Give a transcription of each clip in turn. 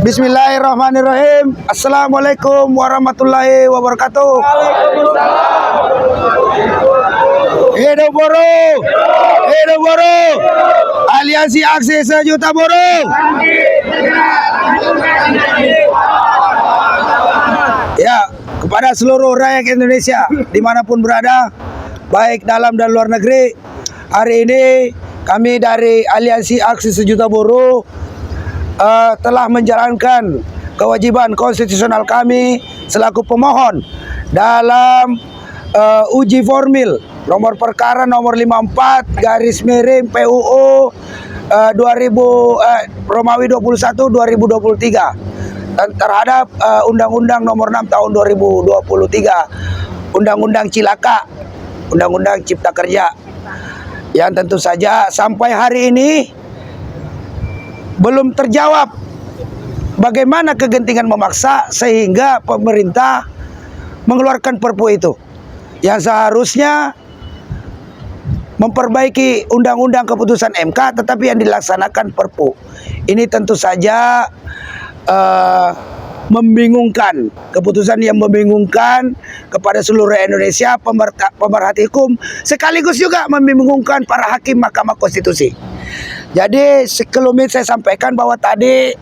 Bismillahirrahmanirrahim. Assalamualaikum warahmatullahi wabarakatuh. Hidup buruh, hidup buruh. Aliansi Aksi Sejuta Buruh. Ya, kepada seluruh rakyat Indonesia dimanapun berada, baik dalam dan luar negeri, hari ini kami dari Aliansi Aksi Sejuta Buruh telah menjalankan kewajiban konstitusional kami selaku pemohon dalam uji formil nomor perkara nomor 54 garis miring PUU Romawi 21 2023 terhadap Undang-Undang nomor 6 tahun 2023, Undang-Undang Cilaka, Undang-Undang Cipta Kerja, yang tentu saja sampai hari ini belum terjawab bagaimana kegentingan memaksa sehingga pemerintah mengeluarkan Perpu itu yang seharusnya memperbaiki undang-undang keputusan MK, tetapi yang dilaksanakan Perpu. Ini tentu saja membingungkan, keputusan yang membingungkan kepada seluruh Indonesia, pemerhati hukum, sekaligus juga membingungkan para hakim Mahkamah Konstitusi. Jadi sekelumit saya sampaikan bahwa tadi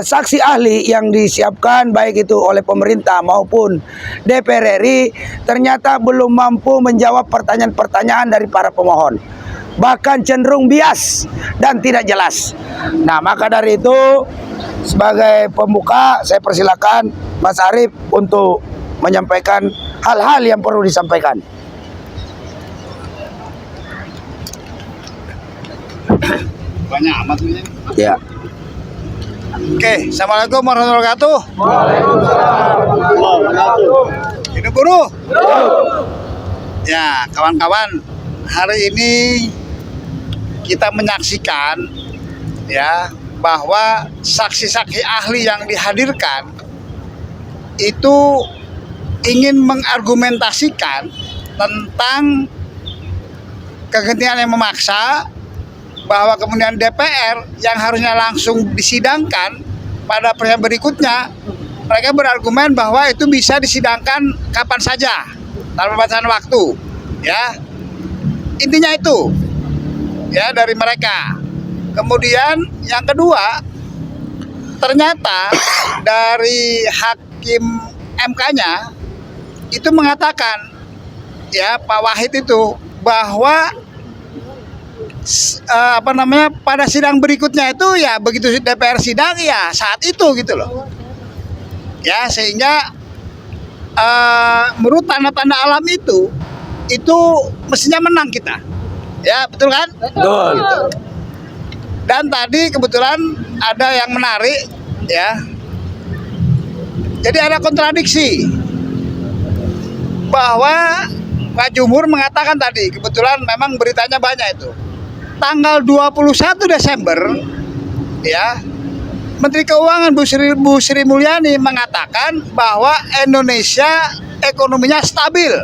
saksi ahli yang disiapkan baik itu oleh pemerintah maupun DPR RI ternyata belum mampu menjawab pertanyaan-pertanyaan dari para pemohon, bahkan cenderung bias dan tidak jelas. Nah, maka dari itu sebagai pembuka saya persilakan Mas Arief untuk menyampaikan hal-hal yang perlu disampaikan. Banyak amat ini. Ya. Oke, assalamualaikum warahmatullahi wabarakatuh. Waalaikumsalam. Hidup buruh. Ya, kawan-kawan, hari ini kita menyaksikan ya bahwa saksi-saksi ahli yang dihadirkan itu ingin mengargumentasikan tentang kegentingan yang memaksa, bahwa kemudian DPR yang harusnya langsung disidangkan pada persidangan berikutnya, mereka berargumen bahwa itu bisa disidangkan kapan saja tanpa batasan waktu. Ya, intinya itu ya dari mereka. Kemudian yang kedua, ternyata dari hakim MK-nya itu mengatakan ya Pak Wahid itu bahwa pada sidang berikutnya itu ya begitu DPR sidang ya saat itu gitu loh ya, sehingga menurut tanda-tanda alam itu mestinya menang kita ya, betul kan? Betul. Gitu. Dan tadi kebetulan ada yang menarik ya, jadi ada kontradiksi bahwa Pak Jumhur mengatakan tadi, kebetulan memang beritanya banyak itu, tanggal 21 Desember ya, Menteri Keuangan Bu Sri Mulyani mengatakan bahwa Indonesia ekonominya stabil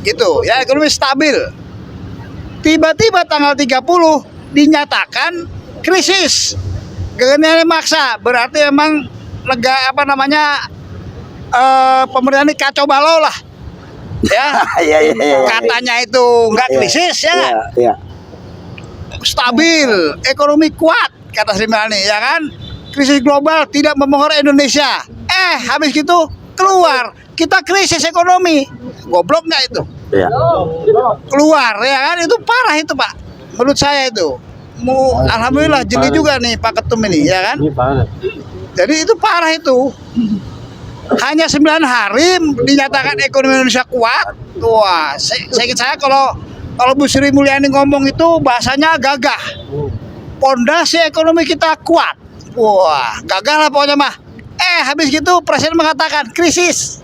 gitu ya, ekonomi stabil. Tiba-tiba tanggal 30 dinyatakan krisis, kegentingan maksa, berarti memang pemerintah ini kacau balau lah ya. Katanya itu nggak krisis ya. Stabil, ekonomi kuat, kata Sri Mulyani ya kan, krisis global tidak mempengaruhi Indonesia. Habis gitu keluar kita krisis ekonomi, goblok nggak itu? Ya. Keluar ya kan, itu parah itu Pak, menurut saya itu. Alhamdulillah jeli juga nih Pak Ketum ini ya kan. Jadi itu parah itu. Hanya 9 hari dinyatakan ekonomi Indonesia kuat. Wah, saya kalau Bu Sri Mulyani ngomong itu bahasanya gagah. Pondasi ekonomi kita kuat. Wah, gagah lah pokoknya mah. Habis gitu Presiden mengatakan krisis.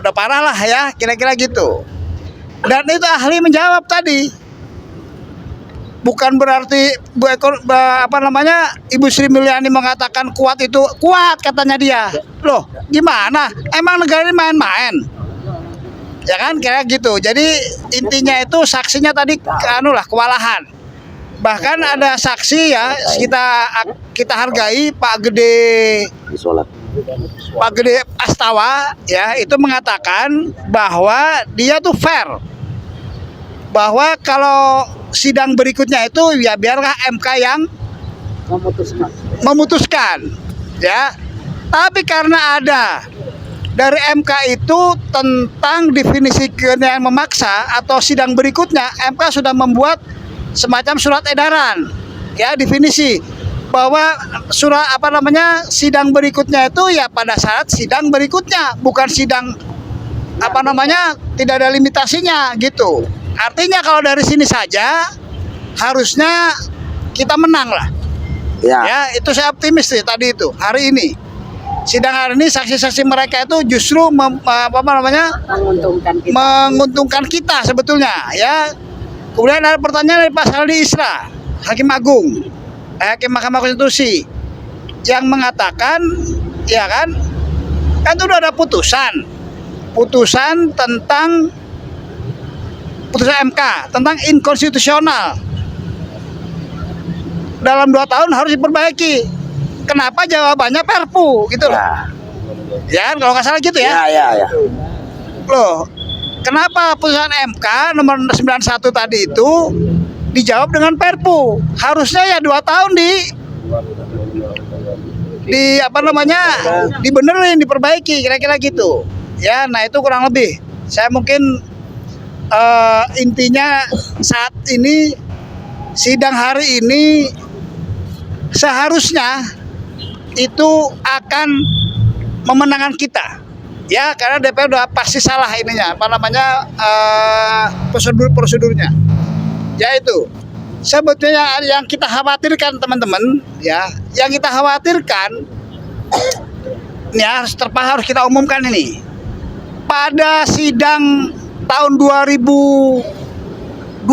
Udah parah lah ya, kira-kira gitu. Dan itu ahli menjawab tadi. Bukan berarti Ibu Sri Mulyani mengatakan kuat itu kuat katanya dia. Loh, gimana? Emang negara ini main-main? Ya kan kayak gitu. Jadi intinya itu saksinya tadi kewalahan. Bahkan ada saksi ya, kita hargai Pak Gede Astawa ya, itu mengatakan bahwa dia tuh fair, bahwa kalau sidang berikutnya itu ya biarlah MK yang memutuskan ya. Tapi karena ada dari MK itu tentang definisi kegentingan memaksa atau sidang berikutnya, MK sudah membuat semacam surat edaran ya, definisi bahwa sidang berikutnya itu ya pada saat sidang berikutnya, bukan sidang tidak ada limitasinya gitu. Artinya kalau dari sini saja harusnya kita menang lah ya, itu saya optimis sih tadi itu. Hari ini sidang hari ini saksi-saksi mereka itu justru menguntungkan kita sebetulnya ya. Kemudian ada pertanyaan dari Pak Saldi Isra, Hakim Agung, Hakim Mahkamah Konstitusi, yang mengatakan ya kan itu udah ada putusan tentang putusan MK tentang inkonstitusional, dalam 2 tahun harus diperbaiki. Kenapa jawabannya Perpu gitu loh. Ya kan, kalau nggak salah gitu ya. Loh, kenapa putusan MK nomor 91 tadi itu dijawab dengan Perpu? Harusnya ya 2 tahun dibenerin, diperbaiki, kira-kira gitu. Ya, nah itu kurang lebih. Saya mungkin intinya saat ini sidang hari ini seharusnya itu akan memenangkan kita ya, karena DPR udah pasti salah ininya prosedurnya ya. Itu sebetulnya yang kita khawatirkan teman-teman ya, yang kita khawatirkan ya, harus kita umumkan ini. Pada sidang tahun 2021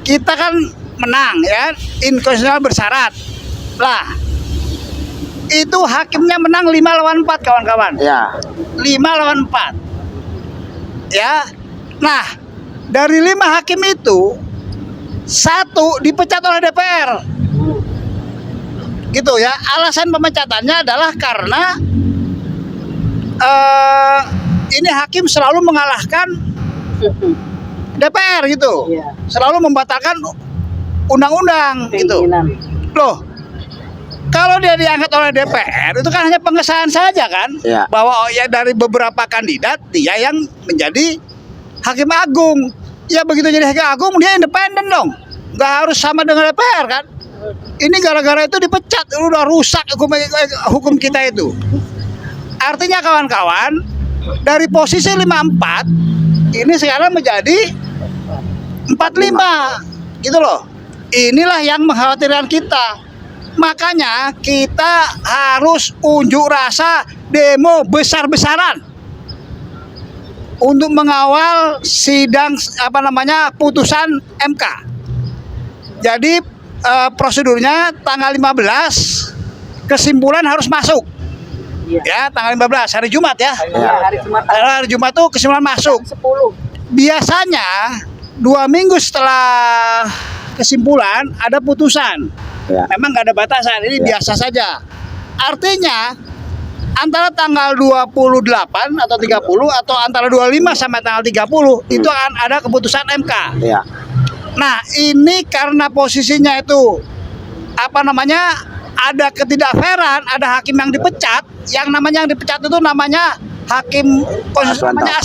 kita kan menang ya, inkonstitusional bersyarat lah. Itu hakimnya menang 5 lawan 4 kawan-kawan. Ya. 5 lawan 4. Ya. Nah, dari 5 hakim itu 1 dipecat oleh DPR. Gitu ya. Alasan pemecatannya adalah karena ini hakim selalu mengalahkan DPR gitu. Selalu membatalkan undang-undang gitu. Loh, kalau dia diangkat oleh DPR itu kan hanya pengesahan saja kan, bahwa ya dari beberapa kandidat dia yang menjadi hakim agung. Ya begitu jadi hakim agung dia independen dong, nggak harus sama dengan DPR kan. Ini gara-gara itu dipecat, udah rusak hukum kita itu. Artinya kawan-kawan, dari posisi 54 ini sekarang menjadi 45 gitu loh. Inilah yang mengkhawatirkan kita. Makanya kita harus unjuk rasa, demo besar-besaran untuk mengawal sidang putusan MK. Jadi prosedurnya tanggal 15 kesimpulan harus masuk. Ya, tanggal 15 hari Jumat ya. Hari Jumat tuh kesimpulan masuk. 10. Biasanya 2 minggu setelah kesimpulan ada putusan. Memang nggak ada batasan, ini biasa saja. Artinya antara tanggal 28 atau 30 atau antara 25 sampai tanggal 30 itu akan ada keputusan MK. Nah, ini karena posisinya itu ada ketidakfairan, ada hakim yang dipecat, yang dipecat itu namanya hakim namanya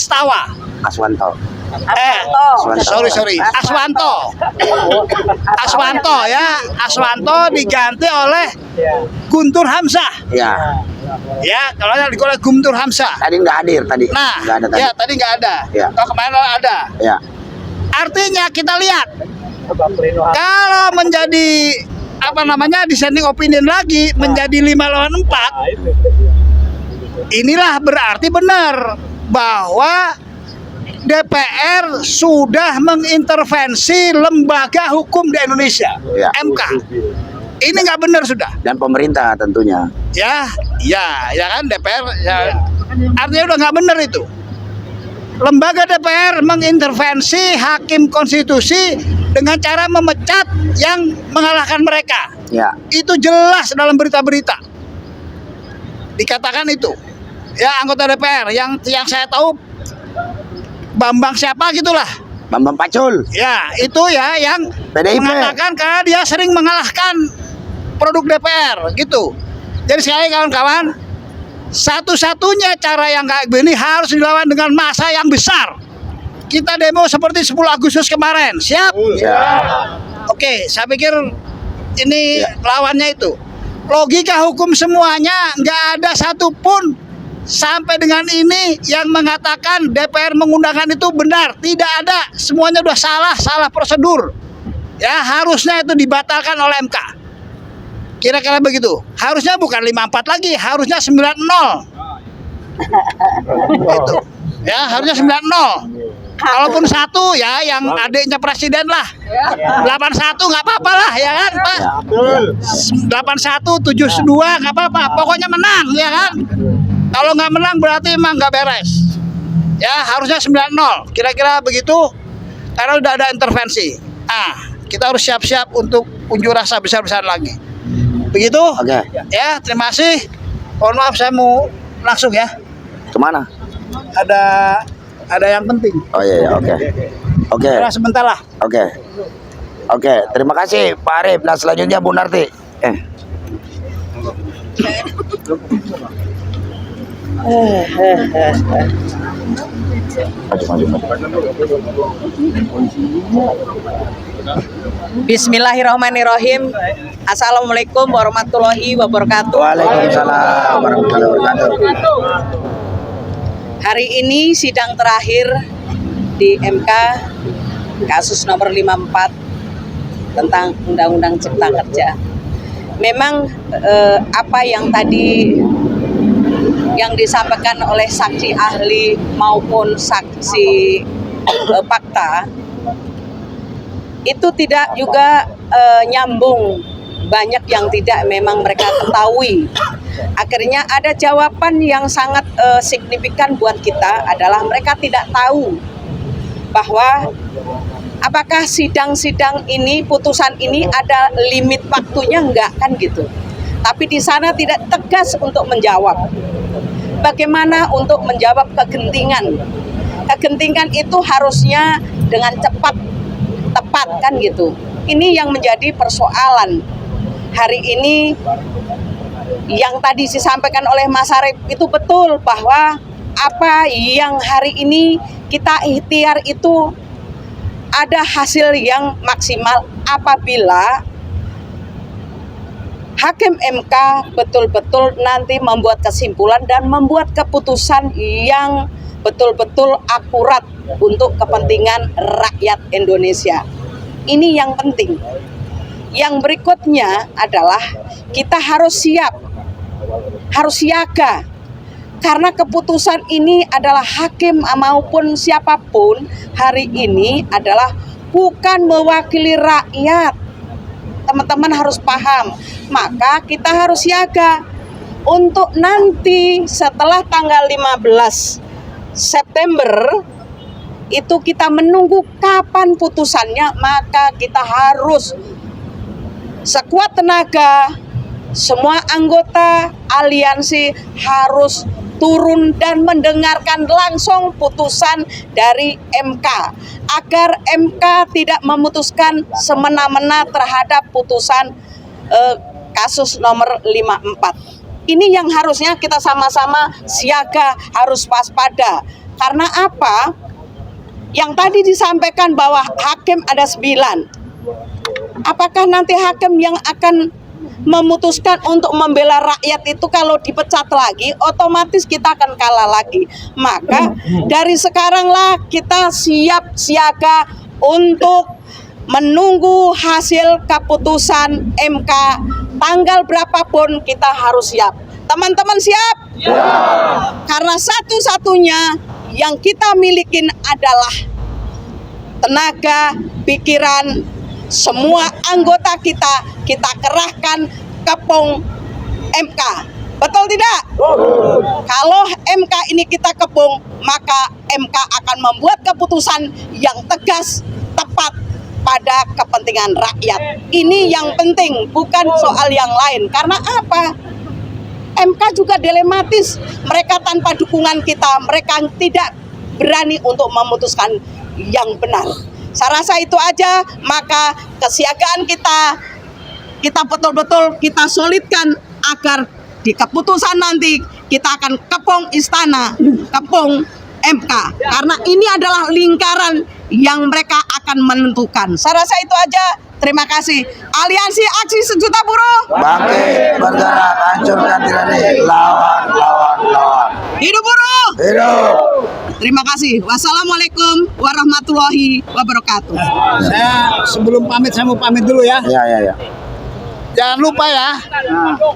Aswanto diganti oleh Guntur Hamzah. Ya, kalau oleh Guntur Hamzah. Tadi nggak hadir tadi. Nah, tadi nggak ada. Kalau kemarin ada. Artinya kita lihat kalau menjadi dissenting opinion lagi menjadi 5 lawan 4. Inilah berarti benar bahwa DPR sudah mengintervensi lembaga hukum di Indonesia, MK. Ini nggak benar sudah. Dan pemerintah tentunya. Ya kan DPR. Ya, artinya udah nggak benar itu. lembaga DPR mengintervensi hakim konstitusi dengan cara memecat yang mengalahkan mereka. Ya. Itu jelas dalam berita-berita. Dikatakan itu. Ya, anggota DPR yang saya tahu Bambang siapa gitulah. Bambang Pacul. Ya, itu ya yang PDIP. mengatakan karena dia sering mengalahkan produk DPR gitu. Jadi sekali kawan-kawan, satu-satunya cara yang kayak gini harus dilawan dengan massa yang besar. Kita demo seperti 10 Agustus kemarin. Siap? Siap. Oke, saya pikir ini lawannya itu. Logika hukum semuanya nggak ada satupun sampai dengan ini yang mengatakan DPR mengundangkan itu benar. Tidak ada. Semuanya udah salah prosedur. Ya, harusnya itu dibatalkan oleh MK. Kira-kira begitu. Harusnya bukan 54 lagi, harusnya 90. Gitu. Ya, harusnya 90. Kalaupun satu ya yang adiknya presiden lah. 81 nggak apa-apa lah ya kan Pak. 81 72 nggak apa-apa. Pokoknya menang ya kan. Kalau nggak menang berarti emang nggak beres. Ya, harusnya 90. Kira-kira begitu. Karena udah ada intervensi. Kita harus siap-siap untuk unjuk rasa besar-besaran lagi. Begitu? Oke. Ya, terima kasih. Mohon maaf saya mau langsung ya. Kemana? Ada yang penting. Oh iya, oke. Oke. Sebentar lah. Oke. Oke, terima kasih Pak Arif. Nah, selanjutnya Bu Narti. Bismillahirrahmanirrahim. Assalamualaikum warahmatullahi wabarakatuh. Waalaikumsalam warahmatullahi wabarakatuh. Hari ini sidang terakhir di MK kasus nomor 54 tentang Undang-Undang Cipta Kerja. Memang apa yang tadi yang disampaikan oleh saksi ahli maupun saksi fakta itu tidak juga nyambung. Banyak yang tidak memang mereka ketahui. Akhirnya ada jawaban yang sangat signifikan buat kita adalah mereka tidak tahu bahwa apakah sidang-sidang ini, putusan ini ada limit waktunya enggak kan gitu. Tapi di sana tidak tegas untuk menjawab. Bagaimana untuk menjawab kegentingan? Kegentingan itu harusnya dengan cepat, tepat kan gitu. Ini yang menjadi persoalan. Hari ini yang tadi disampaikan oleh Mas Arif itu betul bahwa apa yang hari ini kita ikhtiar itu ada hasil yang maksimal apabila Hakim MK betul-betul nanti membuat kesimpulan dan membuat keputusan yang betul-betul akurat untuk kepentingan rakyat Indonesia. Ini yang penting. Yang berikutnya adalah kita harus siap, harus siaga. Karena keputusan ini adalah hakim maupun siapapun hari ini adalah bukan mewakili rakyat. Teman-teman harus paham. Maka kita harus siaga untuk nanti setelah tanggal 15 September itu kita menunggu kapan putusannya, maka kita harus sekuat tenaga, semua anggota aliansi harus turun dan mendengarkan langsung putusan dari MK agar MK tidak memutuskan semena-mena terhadap putusan kasus nomor 54. Ini yang harusnya kita sama-sama siaga, harus waspada. Karena apa? Yang tadi disampaikan bahwa hakim ada 9. Apakah nanti hakim yang akan memutuskan untuk membela rakyat itu kalau dipecat lagi, otomatis kita akan kalah lagi. Maka dari sekaranglah kita siap siaga untuk menunggu hasil keputusan MK. Tanggal berapapun kita harus siap. Teman-teman siap? Ya. Karena satu-satunya yang kita miliki adalah tenaga, pikiran, semua anggota kita kerahkan ke MK Betul tidak? Kalau MK ini kita kepung, maka MK akan membuat keputusan yang tegas, tepat pada kepentingan rakyat. Ini yang penting, bukan soal yang lain. Karena apa? MK juga dilematis. Mereka tanpa dukungan kita, mereka tidak berani untuk memutuskan yang benar. Saya rasa itu aja, maka kesiagaan kita betul-betul kita solidkan agar di keputusan nanti kita akan kepung istana, kepung MK. Karena ini adalah lingkaran yang mereka akan menentukan. Saya rasa itu aja. Terima kasih. Aliansi Aksi Sejuta Buruh. Bangkit, bergerak, hancurkan tirani, lawan. Hidup buruh. Hidup. Terima kasih. Wassalamualaikum warahmatullahi wabarakatuh. Saya sebelum pamit, saya mau pamit dulu ya. Ya. Jangan lupa ya,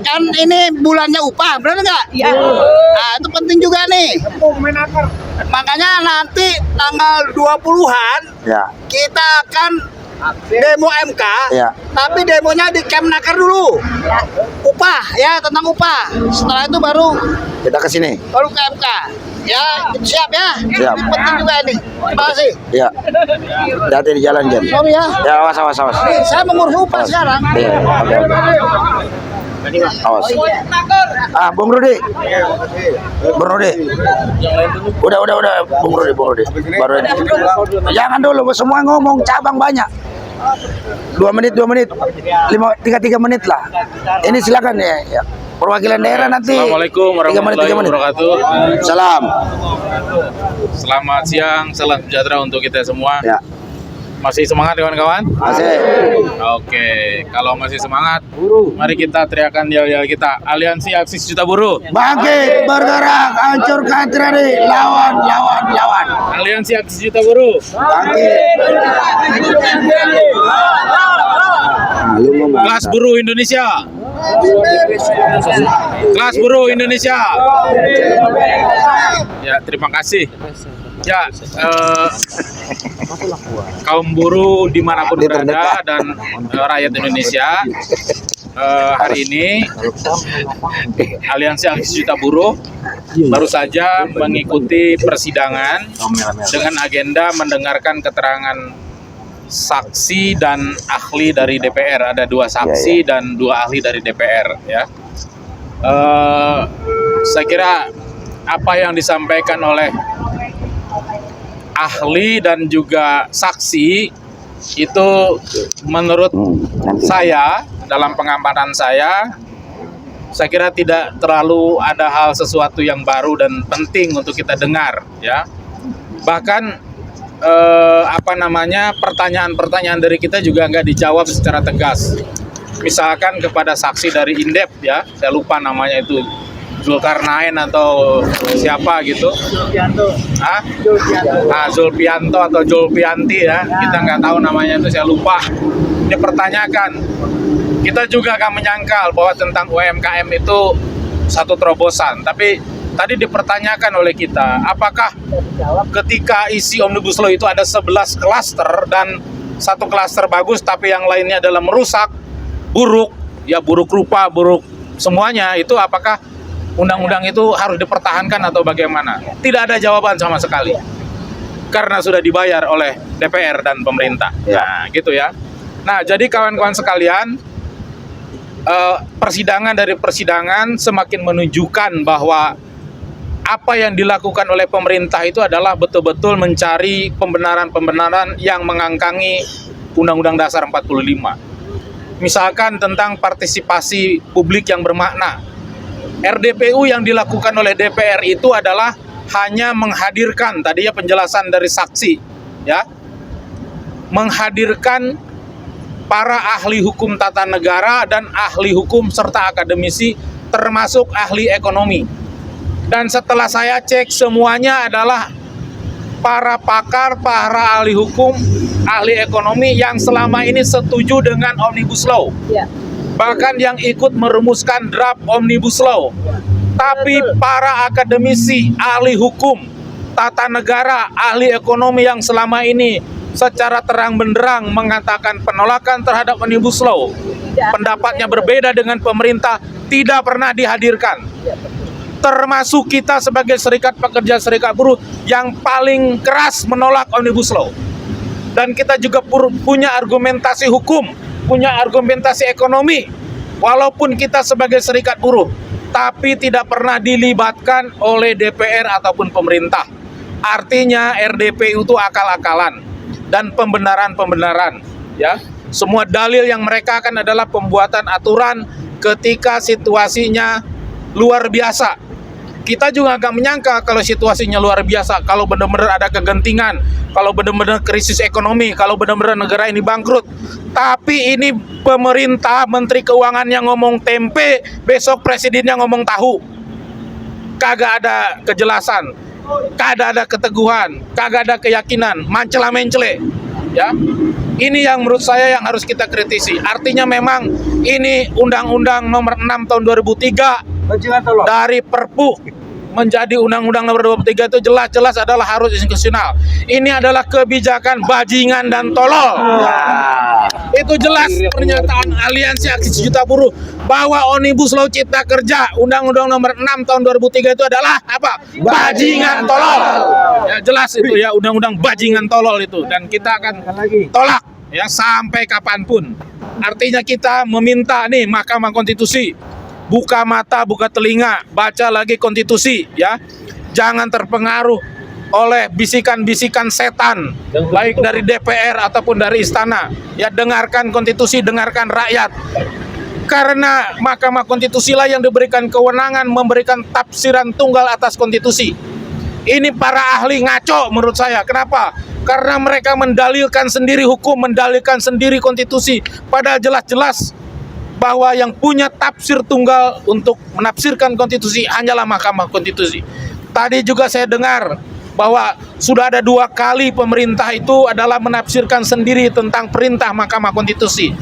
kan ini bulannya upah, benar nggak? Iya. Nah, itu penting juga nih. Makanya nanti tanggal 20-an Ya. kita akan demo MK, Ya. tapi demonya di Kemnaker dulu. Upah ya, tentang upah. Setelah itu baru Kita ke sini. ke MK. Ya, siap ya. Siap. Ini penting juga ini. Terima kasih. Ya. Hati di jalan, Jen. Sorry ya. Ya, awas. Nih, saya mengurus upah sekarang. Iya, oke. Awas. Bung Rudi. Udah. Bung Rudi. Baru ini. Jangan dulu, semua ngomong, cabang banyak. 2 menit. 3 menit lah. Ini silakan ya. Perwakilan daerah nanti. Assalamualaikum warahmatullahi 3 menit. wabarakatuh. Salam. Selamat siang, salam sejahtera untuk kita semua. Ya. Masih semangat kawan-kawan? Masih. Oke, kalau masih semangat, mari kita teriakan yel-yel kita. Aliansi Aksi Sejuta Buruh. Bangkit, bergerak, hancurkan tirani, lawan. Aliansi Aksi Sejuta Buruh. Bangkit. Kelas Buruh Indonesia. Kelas Buruh Indonesia. Ya, terima kasih. Ya, kaum buruh dimanapun berada dan rakyat Indonesia, hari ini Aliansi Aksi Sejuta Buruh baru saja mengikuti persidangan dengan agenda mendengarkan keterangan saksi dan ahli dari DPR. Ada 2 saksi dan 2 ahli dari DPR. Ya, saya kira apa yang disampaikan oleh ahli dan juga saksi itu menurut saya, dalam pengamatan saya kira tidak terlalu ada hal sesuatu yang baru dan penting untuk kita dengar, ya. Bahkan pertanyaan-pertanyaan dari kita juga nggak dijawab secara tegas. Misalkan kepada saksi dari Indep, ya, saya lupa namanya itu, Zulkarnain atau siapa gitu, Zulpianto atau Julpianti, ya, kita nggak tahu namanya itu, saya lupa. Dipertanyakan, kita juga akan menyangkal bahwa tentang UMKM itu satu terobosan, tapi tadi dipertanyakan oleh kita, apakah ketika isi Omnibus Law itu ada 11 klaster dan satu klaster bagus tapi yang lainnya adalah merusak, buruk, ya buruk rupa, buruk semuanya, itu apakah undang-undang itu harus dipertahankan atau bagaimana? Tidak ada jawaban sama sekali. Karena sudah dibayar oleh DPR dan pemerintah. Nah, gitu ya. Nah, jadi kawan-kawan sekalian, persidangan dari persidangan semakin menunjukkan bahwa apa yang dilakukan oleh pemerintah itu adalah betul-betul mencari pembenaran-pembenaran yang mengangkangi Undang-Undang Dasar 45. Misalkan tentang partisipasi publik yang bermakna. RDPU yang dilakukan oleh DPR itu adalah hanya menghadirkan, tadinya penjelasan dari saksi, ya, menghadirkan para ahli hukum tata negara dan ahli hukum serta akademisi, termasuk ahli ekonomi. Dan setelah saya cek, semuanya adalah para pakar, para ahli hukum, ahli ekonomi yang selama ini setuju dengan Omnibus Law. Bahkan yang ikut merumuskan draft Omnibus Law. Tapi para akademisi, ahli hukum, tata negara, ahli ekonomi yang selama ini secara terang benderang mengatakan penolakan terhadap Omnibus Law, pendapatnya berbeda dengan pemerintah, tidak pernah dihadirkan. Termasuk kita sebagai serikat pekerja, serikat buruh yang paling keras menolak Omnibus Law. Dan kita juga punya argumentasi hukum, punya argumentasi ekonomi. Walaupun kita sebagai serikat buruh, tapi tidak pernah dilibatkan oleh DPR ataupun pemerintah. Artinya RDPU itu akal-akalan dan pembenaran-pembenaran, ya. Semua dalil yang mereka akan adalah pembuatan aturan ketika situasinya luar biasa. Kita juga agak menyangka kalau situasinya luar biasa, kalau benar-benar ada kegentingan, kalau benar-benar krisis ekonomi, kalau benar-benar negara ini bangkrut. Tapi ini pemerintah, Menteri Keuangan yang ngomong tempe, besok presidennya ngomong tahu. Kagak ada kejelasan, kagak ada keteguhan, kagak ada keyakinan, mencela-mencele, ya. Ini yang menurut saya yang harus kita kritisi. Artinya memang ini Undang-Undang Nomor 6 Tahun 2003 dari Perpu menjadi Undang-Undang Nomor 23 itu jelas-jelas adalah harus institusional. Ini adalah kebijakan bajingan dan tolol. Itu jelas pernyataan Aliansi Aksi Sejuta Buruh bahwa Omnibus Law Cipta Kerja Undang-Undang Nomor 6 Tahun 2003 itu adalah apa? Bajingan tolol. Ya jelas itu ya, undang-undang bajingan tolol itu, dan kita akan tolak ya sampai kapanpun. Artinya kita meminta nih Mahkamah Konstitusi buka mata, buka telinga, baca lagi konstitusi, ya. Jangan terpengaruh oleh bisikan-bisikan setan, baik dari DPR ataupun dari istana. Ya, dengarkan konstitusi, dengarkan rakyat. Karena Mahkamah Konstitusi lah yang diberikan kewenangan memberikan tafsiran tunggal atas konstitusi. Ini para ahli ngaco menurut saya. Kenapa? Karena mereka mendalilkan sendiri hukum, mendalilkan sendiri konstitusi. Padahal jelas-jelas bahwa yang punya tafsir tunggal untuk menafsirkan konstitusi hanyalah Mahkamah Konstitusi. Tadi juga saya dengar bahwa sudah ada 2 kali pemerintah itu adalah menafsirkan sendiri tentang perintah Mahkamah Konstitusi.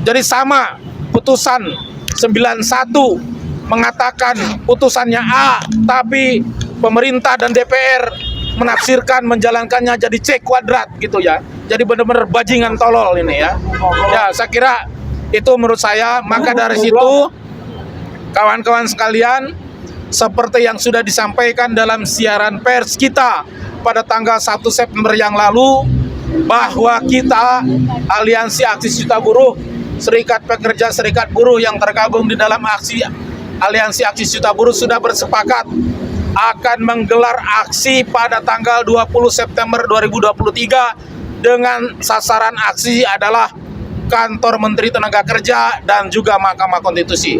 Jadi sama putusan 91 mengatakan putusannya A, tapi pemerintah dan DPR menafsirkan, menjalankannya jadi C kuadrat gitu ya. Jadi benar-benar bajingan tolol ini ya. Ya, saya kira itu menurut saya. Maka dari situ kawan-kawan sekalian, seperti yang sudah disampaikan dalam siaran pers kita pada tanggal 1 September yang lalu, bahwa kita Aliansi Aksi Sejuta Buruh, Serikat Pekerja Serikat Buruh yang tergabung di dalam Aliansi Aksi Sejuta Buruh sudah bersepakat akan menggelar aksi pada tanggal 20 September 2023 dengan sasaran aksi adalah Kantor Menteri Tenaga Kerja dan juga Mahkamah Konstitusi.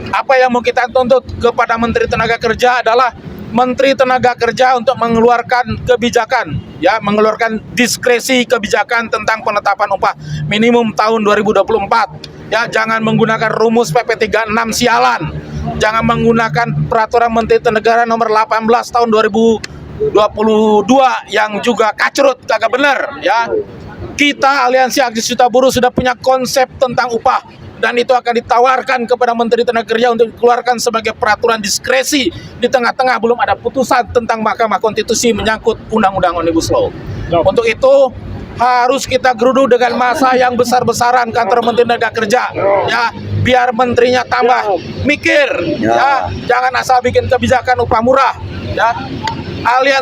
Apa yang mau kita tuntut kepada Menteri Tenaga Kerja adalah Menteri Tenaga Kerja untuk mengeluarkan kebijakan, ya, mengeluarkan diskresi kebijakan tentang penetapan upah minimum tahun 2024. Ya, jangan menggunakan rumus PP 36 sialan. Jangan menggunakan Peraturan Menteri Negara Nomor 18 Tahun 2022 yang juga kacrut, kagak benar, ya. Kita Aliansi Aksi Sejuta Buruh sudah punya konsep tentang upah, dan itu akan ditawarkan kepada Menteri Tenaga Kerja untuk dikeluarkan sebagai peraturan diskresi di tengah-tengah belum ada putusan tentang Mahkamah Konstitusi menyangkut Undang-Undang Omnibus Law. Untuk itu harus kita gerudu dengan masa yang besar-besaran kantor Menteri Tenaga Kerja, ya, biar menterinya tambah mikir, ya, jangan asal bikin kebijakan upah murah, ya.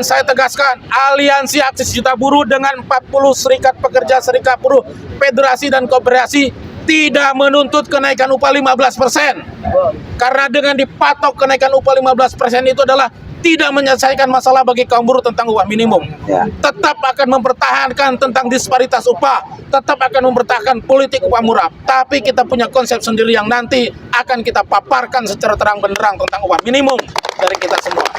Saya tegaskan, Aliansi Aksi Sejuta Buruh dengan 40 serikat pekerja, serikat buruh, federasi dan koperasi tidak menuntut kenaikan upah 15%. Karena dengan dipatok kenaikan upah 15% itu adalah tidak menyelesaikan masalah bagi kaum buruh tentang upah minimum. Tetap akan mempertahankan tentang disparitas upah, tetap akan mempertahankan politik upah murah. Tapi kita punya konsep sendiri yang nanti akan kita paparkan secara terang benderang tentang upah minimum dari kita semua.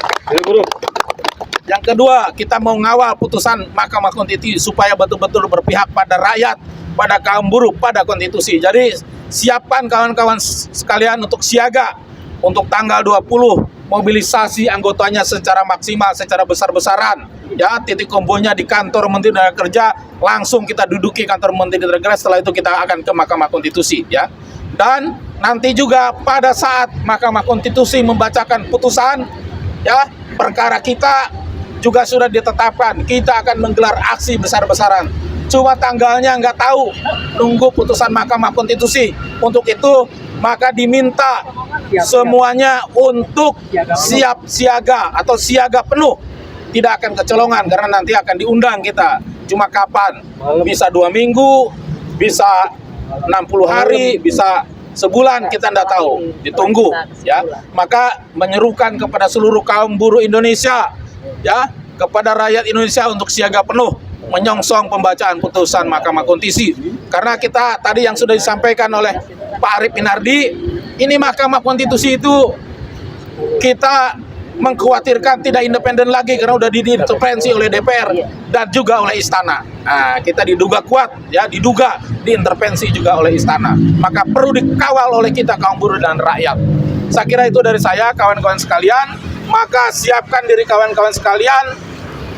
Yang kedua, kita mau ngawal putusan Mahkamah Konstitusi supaya betul-betul berpihak pada rakyat, pada kaum buruh, pada konstitusi. Jadi siapkan kawan-kawan sekalian untuk siaga untuk tanggal 20, mobilisasi anggotanya secara maksimal, secara besar-besaran. Ya, titik kumpulnya di kantor Menteri Tenaga Kerja, langsung kita duduki kantor Menteri Tenaga Kerja, setelah itu kita akan ke Mahkamah Konstitusi, ya. Dan nanti juga pada saat Mahkamah Konstitusi membacakan putusan, ya, perkara kita juga sudah ditetapkan, kita akan menggelar aksi besar-besaran. Cuma tanggalnya nggak tahu, nunggu putusan Mahkamah Konstitusi. Untuk itu maka diminta semuanya untuk siap siaga atau siaga penuh, tidak akan kecolongan karena nanti akan diundang kita. Cuma kapan? Bisa 2 minggu, bisa 60 hari, bisa sebulan, kita tidak tahu, ditunggu ya. Maka menyerukan kepada seluruh kaum buruh Indonesia ya, kepada rakyat Indonesia untuk siaga penuh menyongsong pembacaan putusan Mahkamah Konstitusi. Karena kita tadi yang sudah disampaikan oleh Pak Arief Minardi, ini Mahkamah Konstitusi itu kita mengkhawatirkan tidak independen lagi karena udah diintervensi oleh DPR dan juga oleh istana. Nah, kita diduga kuat ya, diduga diintervensi juga oleh istana. Maka perlu dikawal oleh kita kaum buruh dan rakyat. Saya kira itu dari saya, kawan-kawan sekalian. Maka siapkan diri kawan-kawan sekalian,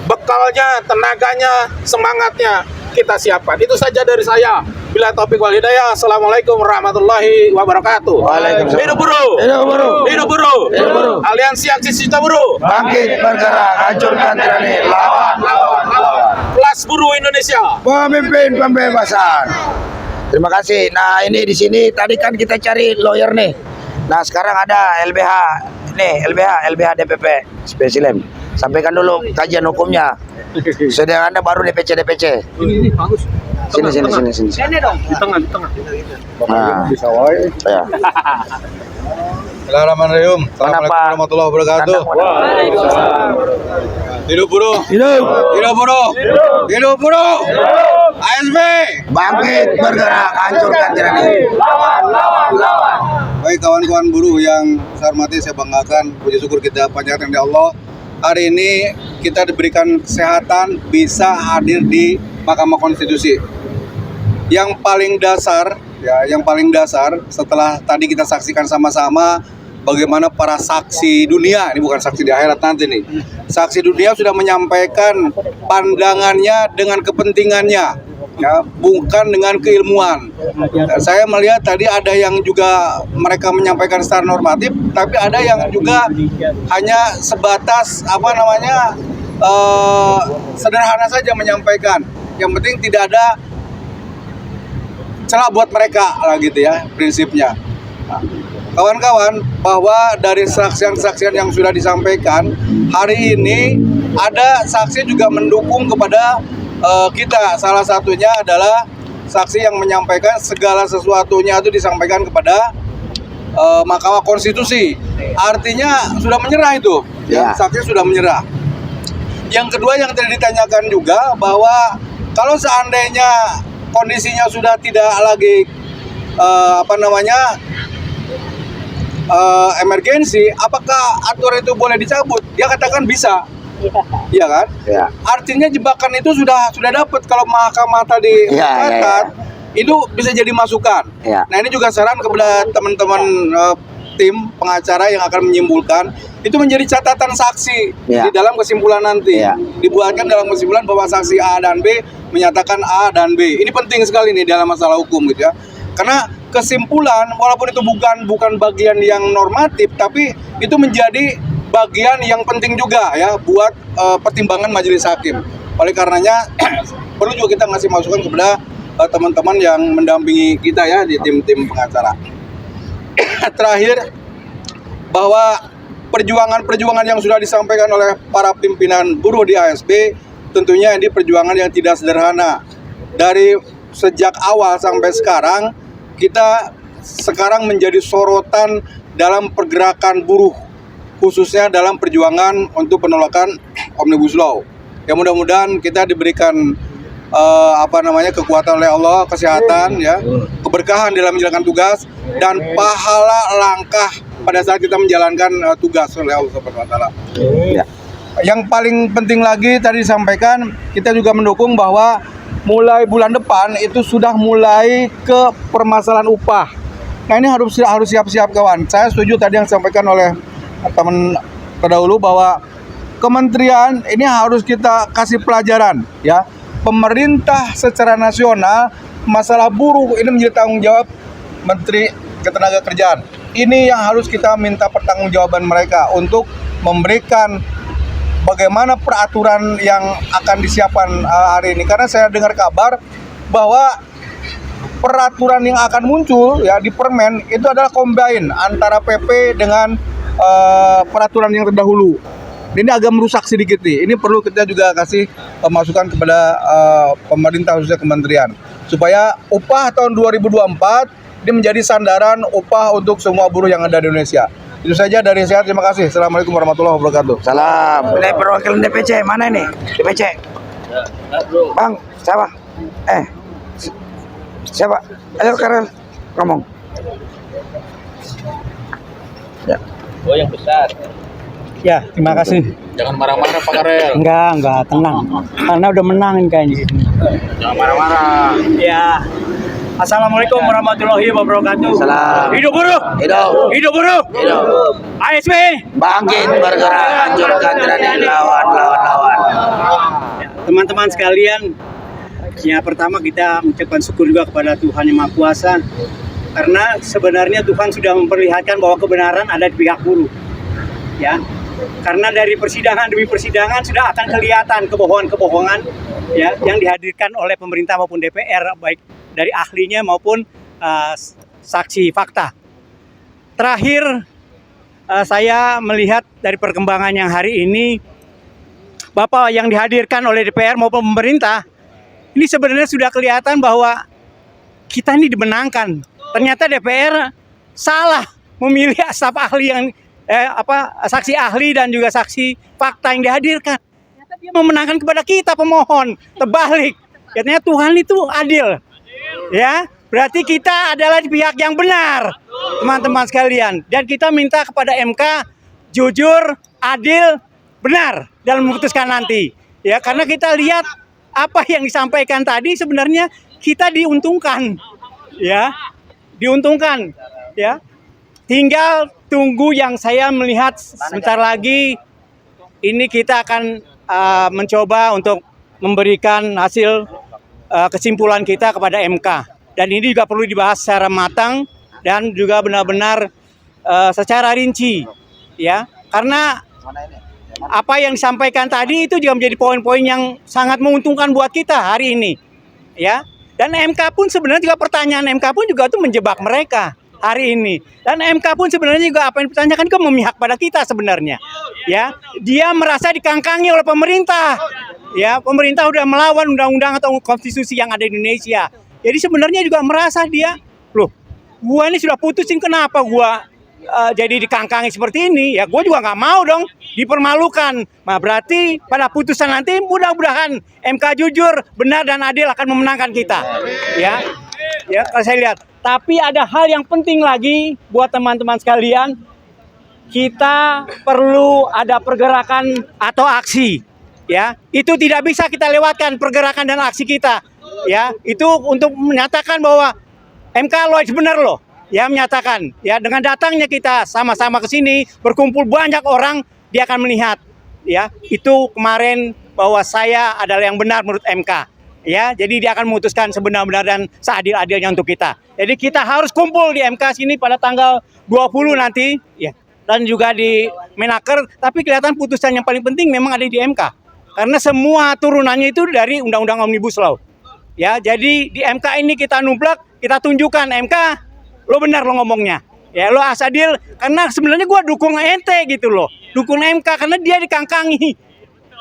bekalnya, tenaganya, semangatnya kita siapkan. Itu saja dari saya. Bila taufik wal hidayah. Assalamualaikum warahmatullahi wabarakatuh. Waalaikumsalam. Hidup buruh. Hidup buruh. Hidup buruh. Hidup buruh. Aliansi Aksi Cipta Buruh. Bangkit bergerak, hancurkan tirani, lawan. Kelas buruh Indonesia. Pemimpin pembebasan. Terima kasih. Nah, ini di sini tadi kan kita cari lawyer nih. Nah, sekarang ada LBH nih, LBH DPP Spesilem. Sampaikan dulu kajian hukumnya. Sedang Anda baru DPC. Ini bagus. Sini. Sini dong. Di tengah. Nah, Bisa wae. ya. Bismillahirrahmanirrahim. Assalamualaikum Kenapa? warahmatullahi wabarakatuh. Hidup buruh. Hidup. Hidup buruh. Hidup buruh. ASB. Bangkit bergerak, hancurkan tirani. Baik kawan-kawan buruh yang saya hormati, saya banggakan, puji syukur kita panjatkan di Allah. Hari ini kita diberikan kesehatan bisa hadir di Mahkamah Konstitusi. Yang paling dasar setelah tadi kita saksikan sama-sama bagaimana para saksi dunia, ini bukan saksi di akhirat nanti nih. Saksi dunia sudah menyampaikan pandangannya dengan kepentingannya, ya, bukan dengan keilmuan. Dan saya melihat tadi ada yang juga mereka menyampaikan secara normatif, tapi ada yang juga hanya sebatas sederhana saja menyampaikan. Yang penting tidak ada celah buat mereka lah gitu ya prinsipnya. Nah, kawan-kawan, bahwa dari saksian-saksian yang sudah disampaikan hari ini ada saksi juga mendukung kepada kita. Salah satunya adalah saksi yang menyampaikan segala sesuatunya itu disampaikan kepada Mahkamah Konstitusi. Artinya sudah menyerah itu, ya. Saksi sudah menyerah. Yang kedua yang tadi ditanyakan juga bahwa kalau seandainya kondisinya sudah tidak lagi emergensi, apakah aturan itu boleh dicabut? Dia katakan bisa. Iya kan? Ya. Artinya jebakan itu sudah dapat kalau mahkamah tadi catat, itu bisa jadi masukan. Ya. Nah, ini juga saran kepada teman-teman tim pengacara yang akan menyimpulkan, itu menjadi catatan saksi di dalam kesimpulan nanti. Dibuatkan dalam kesimpulan bahwa saksi A dan B menyatakan A dan B. Ini penting sekali nih dalam masalah hukum gitu ya. Karena kesimpulan walaupun itu bukan bagian yang normatif, tapi itu menjadi bagian yang penting juga ya buat pertimbangan majelis hakim. Oleh karenanya perlu juga kita ngasih masukan kepada teman-teman yang mendampingi kita ya di tim-tim pengacara. Terakhir, bahwa perjuangan yang sudah disampaikan oleh para pimpinan buruh di ASB tentunya ini perjuangan yang tidak sederhana. Dari sejak awal sampai sekarang, kita sekarang menjadi sorotan dalam pergerakan buruh, khususnya dalam perjuangan untuk penolakan Omnibus Law. Ya, mudah-mudahan kita diberikan kekuatan oleh Allah, kesehatan ya, keberkahan dalam menjalankan tugas dan pahala langkah pada saat kita menjalankan tugas oleh Allah Subhanahu wa taala. Yang paling penting lagi tadi disampaikan, kita juga mendukung bahwa mulai bulan depan itu sudah mulai ke permasalahan upah. Nah, ini harus siap-siap kawan. Saya setuju tadi yang disampaikan oleh teman terdahulu bahwa kementerian ini harus kita kasih pelajaran ya. Pemerintah secara nasional masalah buruh ini menjadi tanggung jawab Menteri Ketenagakerjaan. Ini yang harus kita minta pertanggungjawaban mereka untuk memberikan bagaimana peraturan yang akan disiapkan hari ini. Karena saya dengar kabar bahwa peraturan yang akan muncul ya di Permen itu adalah combine antara PP dengan peraturan yang terdahulu. Ini agak merusak sedikit nih. Ini perlu kita juga kasih masukan kepada pemerintah khususnya kementerian supaya upah tahun 2024 ini menjadi sandaran upah untuk semua buruh yang ada di Indonesia. Itu saja dari saya. Terima kasih. Assalamualaikum warahmatullahi wabarakatuh. Salam. Ini perwakilan DPC mana ini? DPC. Bang, siapa? Siapa? Ayo Karel, ngomong. Ya. Oh, yang besar. Ya, terima kasih. Jangan marah-marah Pak Karel. Enggak, tenang. Karena udah menang kayaknya. Jangan marah-marah. Ya. Assalamualaikum warahmatullahi wabarakatuh. Salam. Hidup buruh. Hidup. Hidup buruh. Hidup. ASB. Bangkit bergerak, hancurkan tyranni, lawan. Ya, teman-teman sekalian, ya pertama kita mengucapkan syukur juga kepada Tuhan Yang Maha Kuasa. Karena sebenarnya Tuhan sudah memperlihatkan bahwa kebenaran ada di pihak buruh. Ya. Karena dari persidangan demi persidangan sudah akan kelihatan kebohongan-kebohongan ya yang dihadirkan oleh pemerintah maupun DPR, baik dari ahlinya maupun saksi fakta. Terakhir saya melihat dari perkembangan yang hari ini, Bapak yang dihadirkan oleh DPR maupun pemerintah, ini sebenarnya sudah kelihatan bahwa kita ini dimenangkan. Ternyata DPR salah memilih staf ahli yang saksi ahli dan juga saksi fakta yang dihadirkan. Ternyata dia memenangkan kepada kita pemohon. Terbalik. Katanya Tuhan itu adil. Ya, berarti kita adalah di pihak yang benar, teman-teman sekalian. Dan kita minta kepada MK jujur, adil, benar dalam memutuskan nanti. Ya, karena kita lihat apa yang disampaikan tadi sebenarnya kita diuntungkan. Ya, diuntungkan. Ya. Tinggal tunggu yang saya melihat sebentar lagi ini kita akan mencoba untuk memberikan hasil kesimpulan kita kepada MK. Dan ini juga perlu dibahas secara matang dan juga benar-benar secara rinci. Ya, karena apa yang disampaikan tadi itu juga menjadi poin-poin yang sangat menguntungkan buat kita hari ini. Ya. Dan MK pun sebenarnya juga pertanyaan MK pun juga itu menjebak mereka hari ini. Dan MK pun sebenarnya juga apa yang ditanyakan itu memihak pada kita sebenarnya. Ya, dia merasa dikangkangi oleh pemerintah. Ya, pemerintah udah melawan undang-undang atau konstitusi yang ada di Indonesia. Jadi sebenarnya juga merasa dia, loh, gua ini sudah putusin kenapa gua jadi dikangkangi seperti ini? Ya, gua juga nggak mau dong dipermalukan. Nah, berarti pada putusan nanti mudah-mudahan MK jujur, benar dan adil akan memenangkan kita. Ya, kalau saya lihat. Tapi ada hal yang penting lagi buat teman-teman sekalian. Kita perlu ada pergerakan atau aksi. Ya, itu tidak bisa kita lewatkan pergerakan dan aksi kita. Ya, itu untuk menyatakan bahwa MK Lloyd benar loh. Ya, menyatakan ya dengan datangnya kita sama-sama ke sini berkumpul banyak orang, dia akan melihat ya itu kemarin bahwa saya adalah yang benar menurut MK. Ya, jadi dia akan memutuskan sebenar-benar dan seadil-adilnya untuk kita. Jadi kita harus kumpul di MK sini pada tanggal 20 nanti, ya. Dan juga di Menaker, tapi kelihatan putusan yang paling penting memang ada di MK. Karena semua turunannya itu dari Undang-Undang Omnibus Law. Ya, jadi di MK ini kita numplak, kita tunjukkan MK, lo benar lo ngomongnya. Ya, lo asadil, karena sebenarnya gua dukung ente gitu loh. Dukung MK karena dia dikangkangi.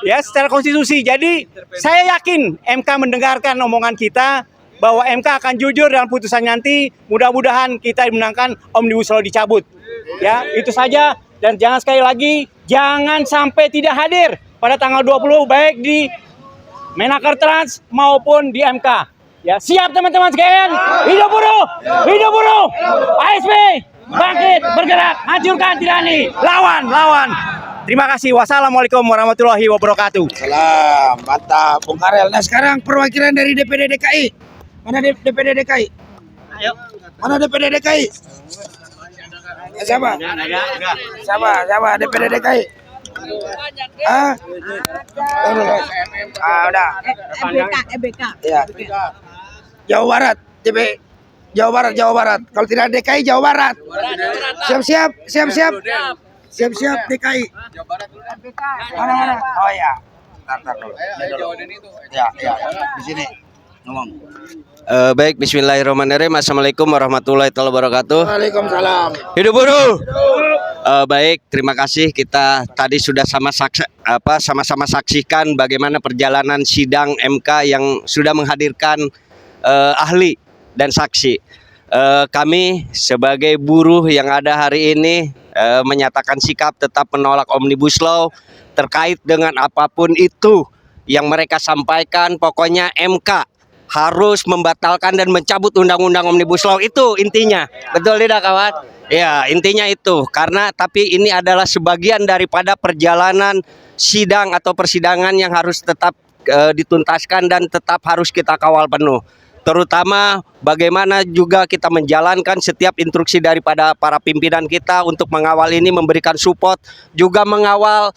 Ya, secara konstitusi. Jadi saya yakin MK mendengarkan omongan kita bahwa MK akan jujur dalam putusan nanti. Mudah-mudahan kita dimenangkan, Omnibus Law dicabut. Ya, itu saja. Dan jangan sekali lagi, jangan sampai tidak hadir pada tanggal 20 baik di Menaker Trans maupun di MK. Ya, siap teman-teman sekalian. Hidup buruh! Hidup buruh! ASB bangkit, bergerak, hancurkan tyranni. Lawan. Terima kasih. Wassalamualaikum warahmatullahi wabarakatuh. Salam, mantap, Bung Karel. Nah sekarang perwakilan dari DPD DKI. Mana DPD DKI? Ayo. Mana DPD DKI? Siapa? Siapa DPD DKI? Udah. EBK. Ya. Jawa Barat, Jawa Barat. Kalau tidak DKI, Jawa Barat. Siap-siap DKI. Mana? Oh ya. Ntar dulu. Ya. Di sini. Baik, bismillahirrahmanirrahim. Assalamualaikum warahmatullahi wabarakatuh. Waalaikumsalam. Hidup buruh. Baik, terima kasih. Kita tadi sudah sama-sama saksikan bagaimana perjalanan sidang MK yang sudah menghadirkan ahli dan saksi. Kami sebagai buruh yang ada hari ini menyatakan sikap tetap menolak Omnibus Law terkait dengan apapun itu yang mereka sampaikan. Pokoknya MK harus membatalkan dan mencabut undang-undang Omnibus Law, itu intinya. Betul tidak kawan? Ya, intinya itu. Karena tapi ini adalah sebagian daripada perjalanan sidang atau persidangan yang harus tetap dituntaskan dan tetap harus kita kawal penuh. Terutama bagaimana juga kita menjalankan setiap instruksi daripada para pimpinan kita untuk mengawal ini, memberikan support, juga mengawal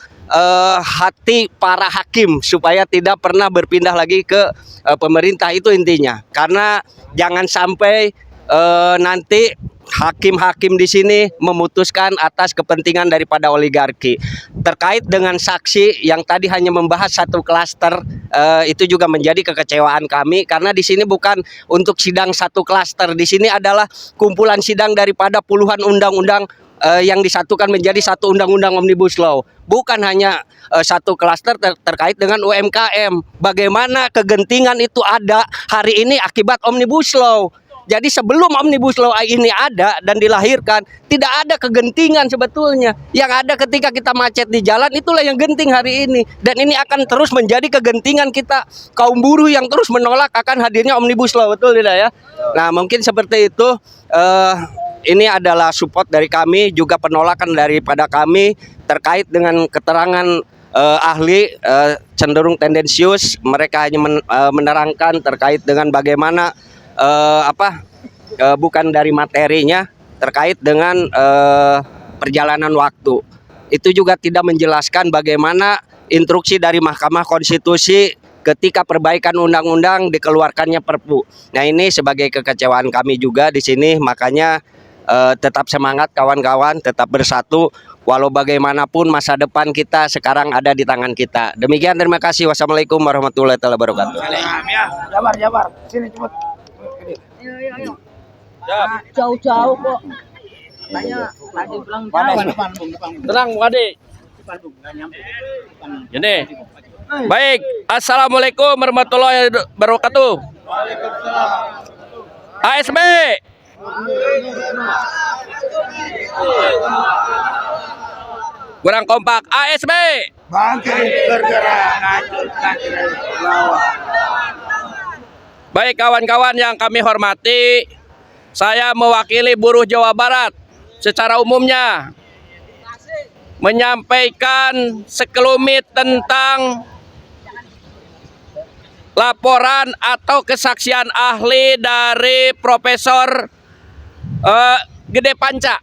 hati para hakim supaya tidak pernah berpindah lagi ke pemerintah, itu intinya. Karena jangan sampai nanti hakim-hakim di sini memutuskan atas kepentingan daripada oligarki. Terkait dengan saksi yang tadi hanya membahas satu klaster, itu juga menjadi kekecewaan kami karena di sini bukan untuk sidang satu klaster. Di sini adalah kumpulan sidang daripada puluhan undang-undang yang disatukan menjadi satu undang-undang Omnibus Law. Bukan hanya satu klaster terkait dengan UMKM. Bagaimana kegentingan itu ada hari ini akibat Omnibus Law. Jadi sebelum Omnibus Law ini ada dan dilahirkan, tidak ada kegentingan sebetulnya. Yang ada ketika kita macet di jalan, itulah yang genting hari ini. Dan ini akan terus menjadi kegentingan kita, kaum buruh yang terus menolak akan hadirnya Omnibus Law, betul tidak ya? Nah, mungkin seperti itu. Ini adalah support dari kami, juga penolakan daripada kami terkait dengan keterangan ahli cenderung tendensius. Mereka hanya menerangkan terkait dengan bagaimana bukan dari materinya, terkait dengan perjalanan waktu. Itu juga tidak menjelaskan bagaimana instruksi dari Mahkamah Konstitusi ketika perbaikan undang-undang dikeluarkannya Perpu. Nah, ini sebagai kekecewaan kami juga di sini, makanya tetap semangat kawan-kawan, tetap bersatu. Walau bagaimanapun masa depan kita sekarang ada di tangan kita. Demikian, terima kasih. Wassalamualaikum warahmatullahi wabarakatuh. Jabar. Sini cepet. Jauh-jauh kok. Tanya lagi bilang depan. Tenang, Bu Ade. Gini. Baik, assalamualaikum warahmatullahi wabarakatuh. ASB. Kurang kompak. ASB. Bangkit bergerak, hancurkan lawan. Baik kawan-kawan yang kami hormati, saya mewakili buruh Jawa Barat secara umumnya menyampaikan sekelumit tentang laporan atau kesaksian ahli dari Profesor Gede Panca,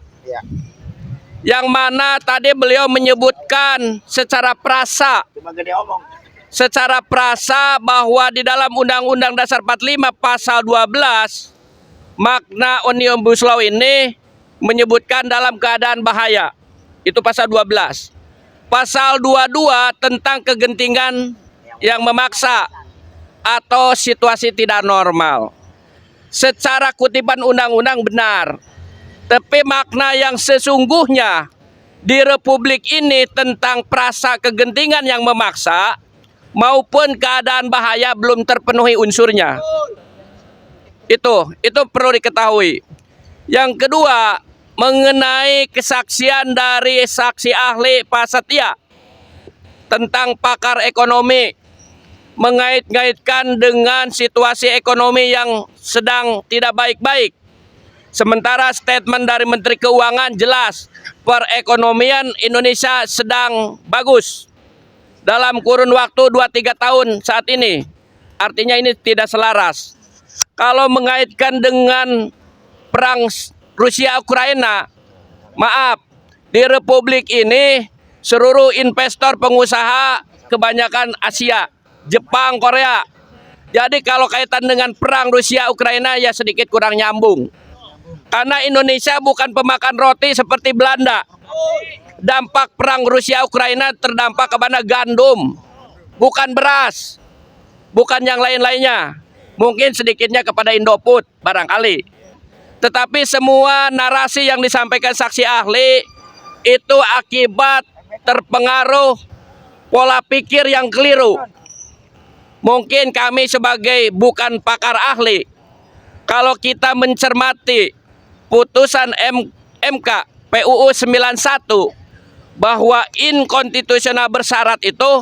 yang mana tadi beliau menyebutkan secara prasa bahwa di dalam Undang-Undang Dasar 45 pasal 12 makna Omnibus Law ini menyebutkan dalam keadaan bahaya. Itu pasal 12. Pasal 22 tentang kegentingan yang memaksa atau situasi tidak normal. Secara kutipan undang-undang benar, tapi makna yang sesungguhnya di Republik ini tentang prasa kegentingan yang memaksa maupun keadaan bahaya belum terpenuhi unsurnya. Itu perlu diketahui. Yang kedua, mengenai kesaksian dari saksi ahli Pak Setia tentang pakar ekonomi, mengait-ngaitkan dengan situasi ekonomi yang sedang tidak baik-baik. Sementara statement dari Menteri Keuangan jelas perekonomian Indonesia sedang bagus dalam kurun waktu 2-3 tahun saat ini. Artinya ini tidak selaras. Kalau mengaitkan dengan perang Rusia-Ukraina, maaf, di Republik ini seluruh investor pengusaha kebanyakan Asia, Jepang, Korea. Jadi kalau kaitan dengan perang Rusia-Ukraina ya sedikit kurang nyambung. Karena Indonesia bukan pemakan roti seperti Belanda. Dampak perang Rusia-Ukraina terdampak kepada gandum, bukan beras, bukan yang lain-lainnya. Mungkin sedikitnya kepada Indofood barangkali. Tetapi semua narasi yang disampaikan saksi ahli itu akibat terpengaruh pola pikir yang keliru. Mungkin kami sebagai bukan pakar ahli, kalau kita mencermati putusan MK PUU 91 bahwa inkonstitusional bersyarat itu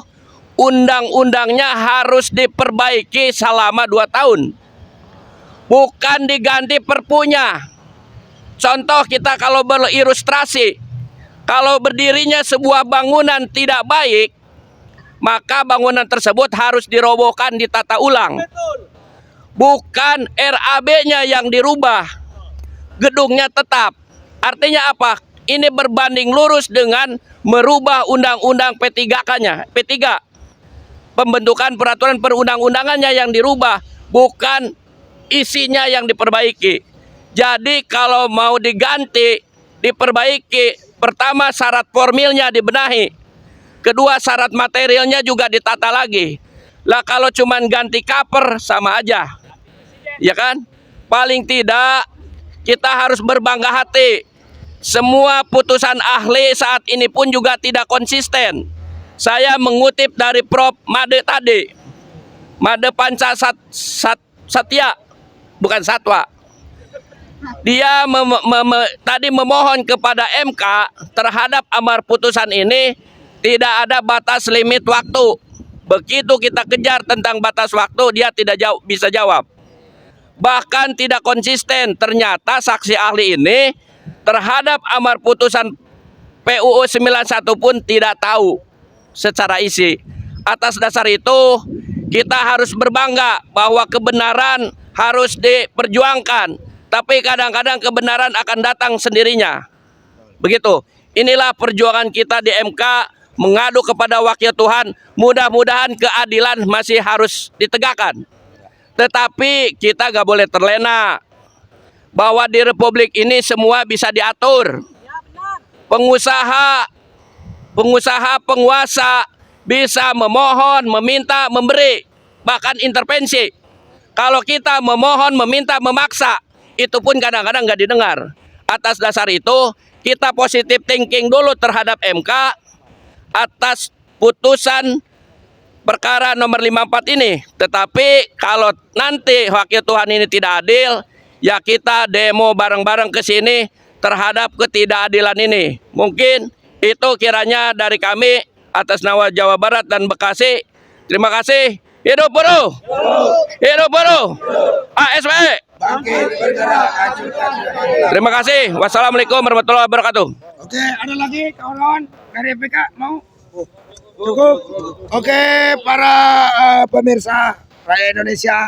undang-undangnya harus diperbaiki selama 2 tahun. Bukan diganti perpunya. Contoh kita kalau berilustrasi, kalau berdirinya sebuah bangunan tidak baik, maka bangunan tersebut harus dirobohkan, ditata ulang. Bukan RAB-nya yang dirubah, gedungnya tetap. Artinya apa? Ini berbanding lurus dengan merubah undang-undang P3K-nya, P3. Pembentukan peraturan perundang-undangannya yang dirubah, bukan isinya yang diperbaiki. Jadi kalau mau diganti, diperbaiki, pertama syarat formilnya dibenahi, kedua syarat materialnya juga ditata lagi. Lah kalau cuman ganti cover sama aja, ya kan? Paling tidak kita harus berbangga hati. Semua putusan ahli saat ini pun juga tidak konsisten. Saya mengutip dari Prof. Made tadi, Made Panca Satya, bukan Satwa. Dia tadi memohon kepada MK terhadap amar putusan ini tidak ada batas limit waktu. Begitu kita kejar tentang batas waktu, dia tidak bisa jawab. Bahkan tidak konsisten. Ternyata saksi ahli ini terhadap amar putusan PUU 91 pun tidak tahu secara isi. Atas dasar itu kita harus berbangga bahwa kebenaran harus diperjuangkan. Tapi kadang-kadang kebenaran akan datang sendirinya. Begitu. Inilah perjuangan kita di MK, mengadu kepada wakil Tuhan. Mudah-mudahan keadilan masih harus ditegakkan. Tetapi kita gak boleh terlena bahwa di Republik ini semua bisa diatur. Pengusaha, bisa memohon, meminta, memberi, bahkan intervensi. Kalau kita memohon, meminta, memaksa, itu pun kadang-kadang nggak didengar. Atas dasar itu, kita positif thinking dulu terhadap MK atas putusan perkara nomor 54 ini. Tetapi kalau nanti wakil Tuhan ini tidak adil, ya kita demo bareng-bareng ke sini terhadap ketidakadilan ini. Mungkin itu kiranya dari kami atas nama Jawa Barat dan Bekasi. Terima kasih. Hidup buruh! Hidup buruh! ASW! Terima kasih. Wassalamualaikum warahmatullahi wabarakatuh. Oke, ada lagi kawan-kawan dari FPK mau? Cukup. Oke, para pemirsa rakyat Indonesia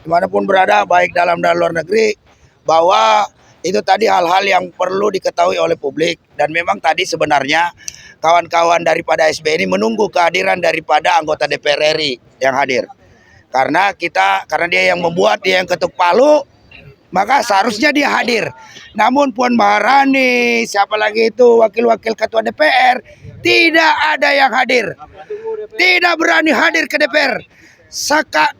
dimanapun berada, baik dalam dan luar negeri, bahwa itu tadi hal-hal yang perlu diketahui oleh publik. Dan memang tadi sebenarnya kawan-kawan daripada SB ini menunggu kehadiran daripada anggota DPR RI yang hadir. Karena dia yang membuat, dia yang ketuk palu, maka seharusnya dia hadir. Namun Puan Maharani, siapa lagi itu wakil-wakil ketua DPR, tidak ada yang hadir. Tidak berani hadir ke DPR.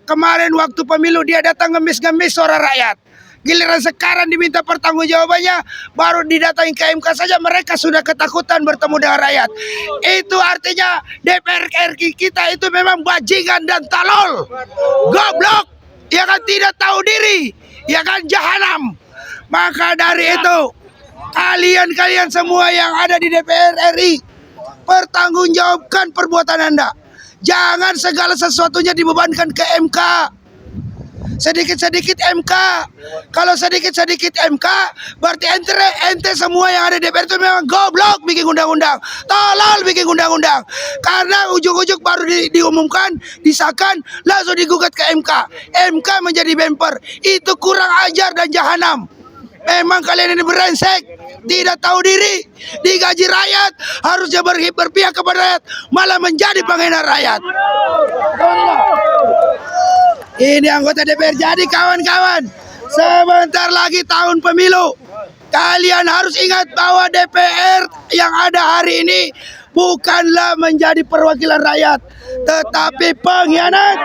Kemarin waktu pemilu dia datang ngemis-ngemis suara rakyat. Giliran sekarang diminta pertanggungjawabannya, baru didatangi ke MK saja mereka sudah ketakutan bertemu dengan rakyat. Itu artinya DPR RI kita itu memang bajingan dan talol, goblok, ya kan, tidak tahu diri, ya kan, jahanam. Maka dari itu kalian semua yang ada di DPR RI, pertanggungjawabkan perbuatan Anda. Jangan segala sesuatunya dibebankan ke MK. Sedikit-sedikit MK. Kalau sedikit-sedikit MK, berarti ente semua yang ada di DPR itu memang goblok bikin undang-undang, tolol bikin undang-undang. Karena ujuk-ujuk baru diumumkan, disahkan, langsung digugat ke MK. MK menjadi bemper. Itu kurang ajar dan jahanam. Memang kalian ini brengsek, tidak tahu diri, digaji rakyat, harusnya berpihak kepada rakyat, malah menjadi penghina rakyat. Ini anggota DPR. Jadi kawan-kawan, sebentar lagi tahun pemilu. Kalian harus ingat bahwa DPR yang ada hari ini bukanlah menjadi perwakilan rakyat, tetapi pengkhianat.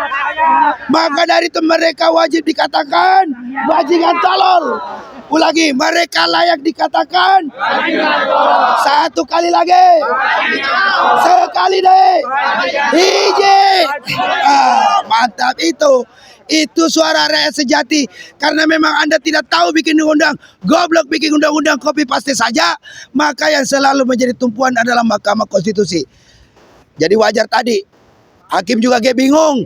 Maka dari itu mereka wajib dikatakan bajingan tolol. Ulangi, mereka layak dikatakan satu kali lagi, sekali deh, hiji. Mantap itu suara rakyat sejati. Karena memang Anda tidak tahu bikin undang-undang, goblok bikin undang-undang copy paste saja, maka yang selalu menjadi tumpuan adalah Mahkamah Konstitusi. Jadi wajar tadi, hakim juga kayak bingung,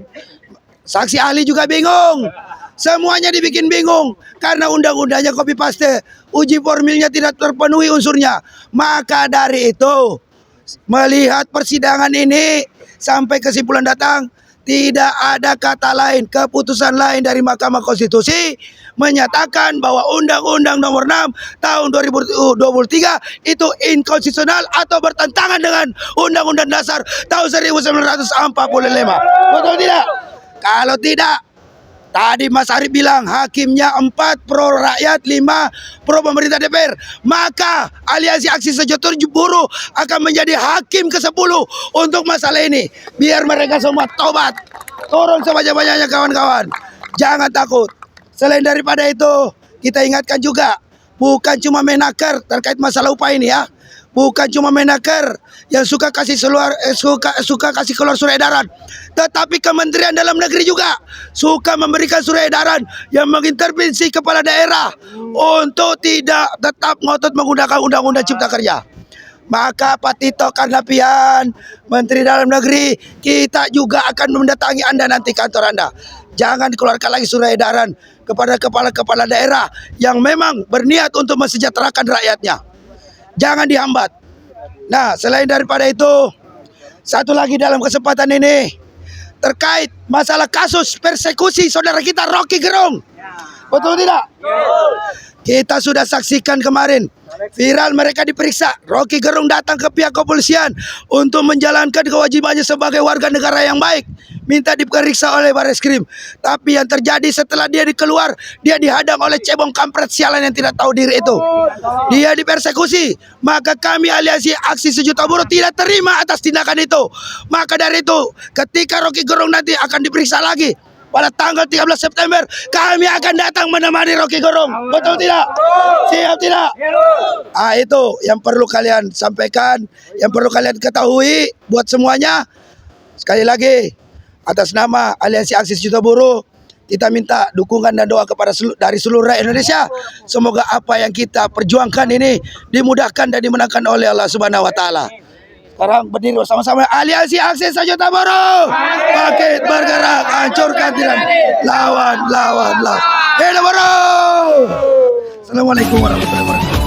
saksi ahli juga bingung. Semuanya dibikin bingung karena undang-undangnya copy paste, uji formilnya tidak terpenuhi unsurnya. Maka dari itu, melihat persidangan ini sampai kesimpulan datang, tidak ada kata lain, keputusan lain dari Mahkamah Konstitusi menyatakan bahwa Undang-Undang Nomor 6 Tahun 2023 itu inkonstitusional atau bertentangan dengan Undang-Undang Dasar tahun 1945. Betul tidak? Kalau tidak, tadi Mas Arief bilang hakimnya 4 pro rakyat, 5 pro pemerintah DPR. Maka Aliansi Aksi Sejahtera Buruh akan menjadi hakim ke-10 untuk masalah ini. Biar mereka semua tobat. Turun sebanyak-banyaknya kawan-kawan. Jangan takut. Selain daripada itu, kita ingatkan juga, bukan cuma Menaker terkait masalah upah ini ya. Bukan cuma Menaker yang suka kasih keluar surat edaran, tetapi Kementerian Dalam Negeri juga suka memberikan surat edaran yang mengintervensi kepala daerah untuk tidak tetap ngotot menggunakan Undang-Undang Cipta Kerja. Maka Pak Tito Karnavian, Menteri Dalam Negeri, kita juga akan mendatangi Anda nanti kantor Anda. Jangan dikeluarkan lagi surat edaran kepada kepala-kepala daerah yang memang berniat untuk mensejahterakan rakyatnya. Jangan dihambat. Nah, selain daripada itu, satu lagi dalam kesempatan ini terkait masalah kasus persekusi saudara kita Rocky Gerung. Betul tidak? Kita sudah saksikan kemarin viral mereka diperiksa. Rocky Gerung datang ke pihak kepolisian untuk menjalankan kewajibannya sebagai warga negara yang baik, minta diperiksa oleh Barreskrim. Tapi yang terjadi setelah dia dikeluar, dia dihadang oleh cebong kampret sialan yang tidak tahu diri itu. Dia dipersekusi. Maka kami Aliansi Aksi Sejuta Buruh tidak terima atas tindakan itu. Maka dari itu, ketika Rocky Gerung nanti akan diperiksa lagi pada tanggal 13 September, kami akan datang menemani Rocky Gerung. Betul tidak? Siap tidak? Itu yang perlu kalian sampaikan, yang perlu kalian ketahui buat semuanya. Sekali lagi, atas nama Aliansi Aksi Sejuta Buruh, kita minta dukungan dan doa kepada dari seluruh rakyat Indonesia. Semoga apa yang kita perjuangkan ini dimudahkan dan dimenangkan oleh Allah Subhanahu wa taala. Sekarang berdiri bersama-sama Aliansi Aksi Sejuta Buruh. Bangkit bergerak, hancurkan tirani. Lawan. Hidup buruh. Assalamualaikum warahmatullahi wabarakatuh.